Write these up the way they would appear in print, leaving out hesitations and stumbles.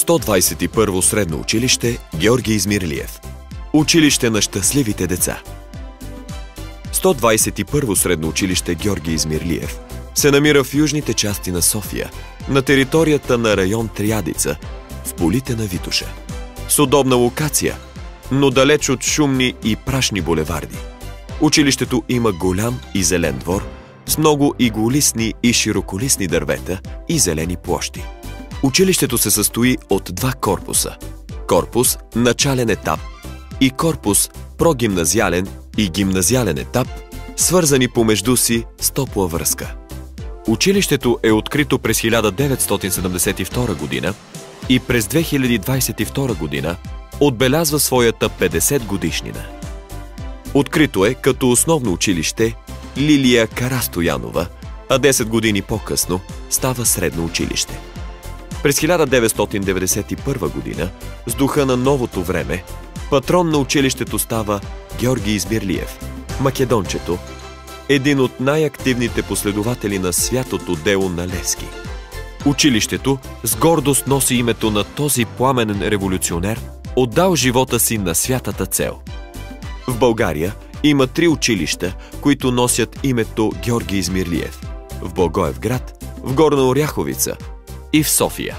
121 средно училище Георги Измирлиев. Училище на щастливите деца. 121 средно училище Георги Измирлиев се намира в южните части на София, на територията на район Триадица, в полите на Витоша. С удобна локация, но далеч от шумни и прашни булеварди. Училището има голям и зелен двор с много иголистни и широколистни дървета и зелени площи. Училището се състои от два корпуса – корпус начален етап и корпус прогимназиален и гимназиален етап, свързани помежду си с топла връзка. Училището е открито през 1972 година и през 2022 година отбелязва своята 50 годишнина. Открито е като основно училище Лилия Карастоянова, а 10 години по-късно става средно училище. През 1991 година, с духа на новото време, патрон на училището става Георги Измирлиев, Македончето, един от най-активните последователи на святото дело на Левски. Училището с гордост носи името на този пламенен революционер, отдал живота си на святата цел. В България има 3 училища, които носят името Георги Измирлиев – в Благоевград, в Горна Оряховица и в София.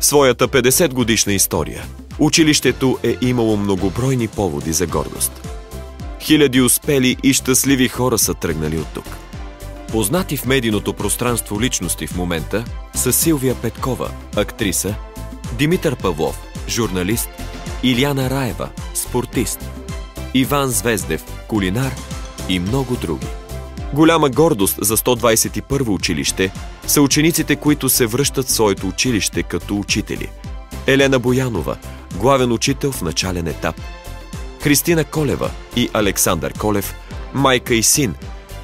В своята 50-годишна история училището е имало многобройни поводи за гордост. Хиляди успели и щастливи хора са тръгнали от тук. Познати в медийното пространство личности в момента са Силвия Петкова, актриса, Димитър Павлов, журналист, Иляна Раева, спортист, Иван Звездев, кулинар и много други. Голяма гордост за 121 училище са учениците, които се връщат в своето училище като учители. Елена Боянова, главен учител в начален етап. Христина Колева и Александър Колев, майка и син,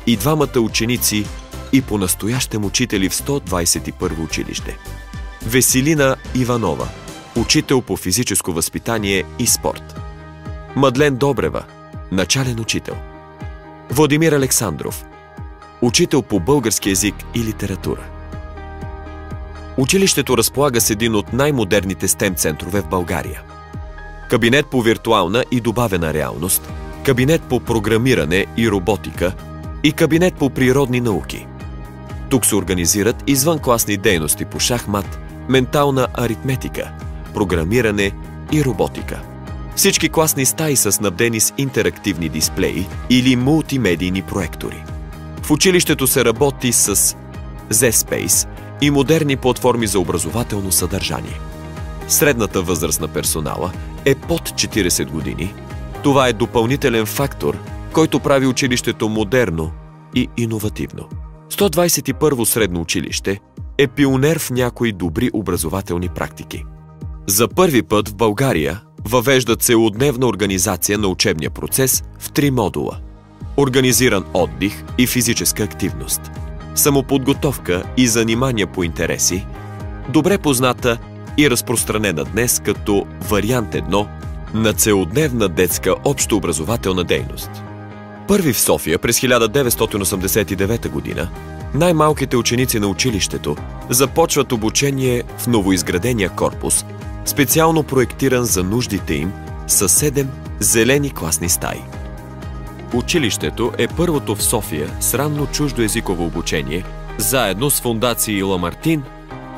и двамата ученици и по-настоящем учители в 121 училище. Веселина Иванова, учител по физическо възпитание и спорт. Мадлен Добрева, начален учител. Владимир Александров, учител по български език и литература. Училището разполага с един от най-модерните STEM центрове в България. Кабинет по виртуална и добавена реалност, кабинет по програмиране и роботика и кабинет по природни науки. Тук се организират извънкласни дейности по шахмат, ментална аритметика, програмиране и роботика. Всички класни стаи са снабдени с интерактивни дисплеи или мултимедийни проектори. В училището се работи с Z-Space и модерни платформи за образователно съдържание. Средната възраст на персонала е под 40 години. Това е допълнителен фактор, който прави училището модерно и иновативно. 121 средно училище е пионер в някои добри образователни практики. За първи път в България въвежда целодневна организация на учебния процес в 3 модула. Организиран отдих и физическа активност, самоподготовка и занимания по интереси, добре позната и разпространена днес като вариант 1 на целодневна детска общообразователна дейност. Първи в София през 1989 година най-малките ученици на училището започват обучение в новоизградения корпус, специално проектиран за нуждите им с 7 зелени класни стаи. Училището е първото в София с ранно чуждоезиково обучение, заедно с фондации Ламартин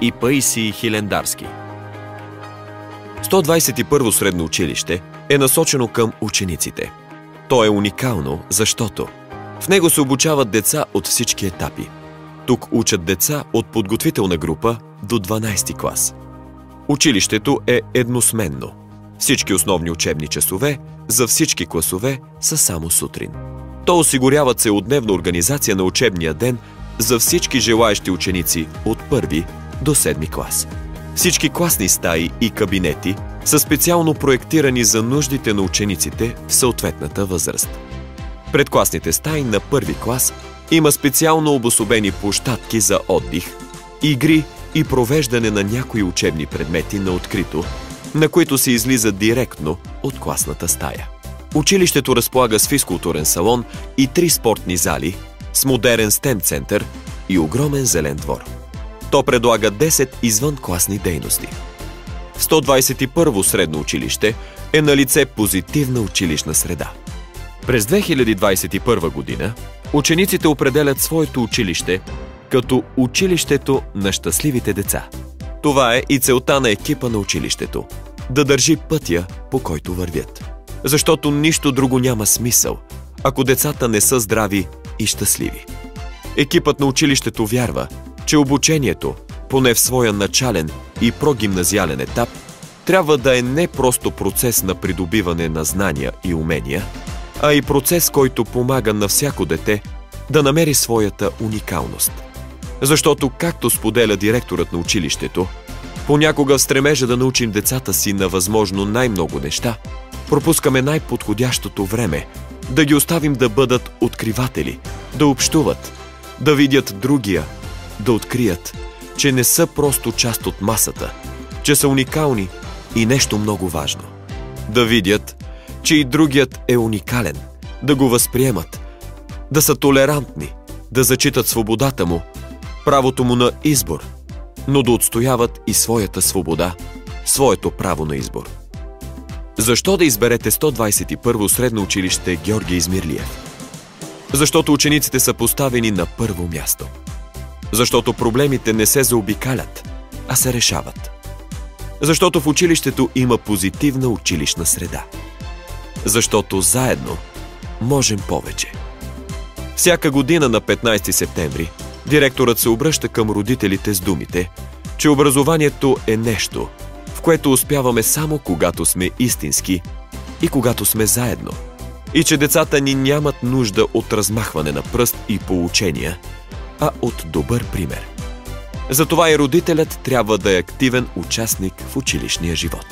и Паисий Хилендарски. 121 средно училище е насочено към учениците. То е уникално, защото в него се обучават деца от всички етапи. Тук учат деца от подготвителна група до 12 клас. Училището е едносменно. Всички основни учебни часове за всички класове са само сутрин. То осигурява целодневна организация на учебния ден за всички желаещи ученици от 1 до 7 клас. Всички класни стаи и кабинети са специално проектирани за нуждите на учениците в съответната възраст. Предкласните стаи на 1 клас има специално обособени площадки за отдих, игри и провеждане на някои учебни предмети на открито, на които се излиза директно от класната стая. Училището разполага с физкултурен салон и 3 спортни зали, с модерен STEM център и огромен зелен двор. То предлага 10 извънкласни дейности. В 121-во средно училище е налице позитивна училищна среда. През 2021 година учениците определят своето училище като училището на щастливите деца. Това е и целта на екипа на училището – да държи пътя, по който вървят. Защото нищо друго няма смисъл, ако децата не са здрави и щастливи. Екипът на училището вярва, че обучението, поне в своя начален и прогимназиален етап, трябва да е не просто процес на придобиване на знания и умения, а и процес, който помага на всяко дете да намери своята уникалност. Защото, както споделя директорът на училището, понякога в стремежа да научим децата си на възможно най-много неща, пропускаме най-подходящото време да ги оставим да бъдат откриватели, да общуват, да видят другия, да открият, че не са просто част от масата, че са уникални и нещо много важно. Да видят, че и другият е уникален, да го възприемат, да са толерантни, да зачитат свободата му, правото му на избор, но да отстояват и своята свобода, своето право на избор. Защо да изберете 121-во средно училище Георги Измирлиев? Защото учениците са поставени на първо място. Защото проблемите не се заобикалят, а се решават. Защото в училището има позитивна училищна среда. Защото заедно можем повече. Всяка година на 15 септември директорът се обръща към родителите с думите, че образованието е нещо, в което успяваме само когато сме истински и когато сме заедно. И че децата ни нямат нужда от размахване на пръст и поучения, а от добър пример. Затова и родителят трябва да е активен участник в училищния живот.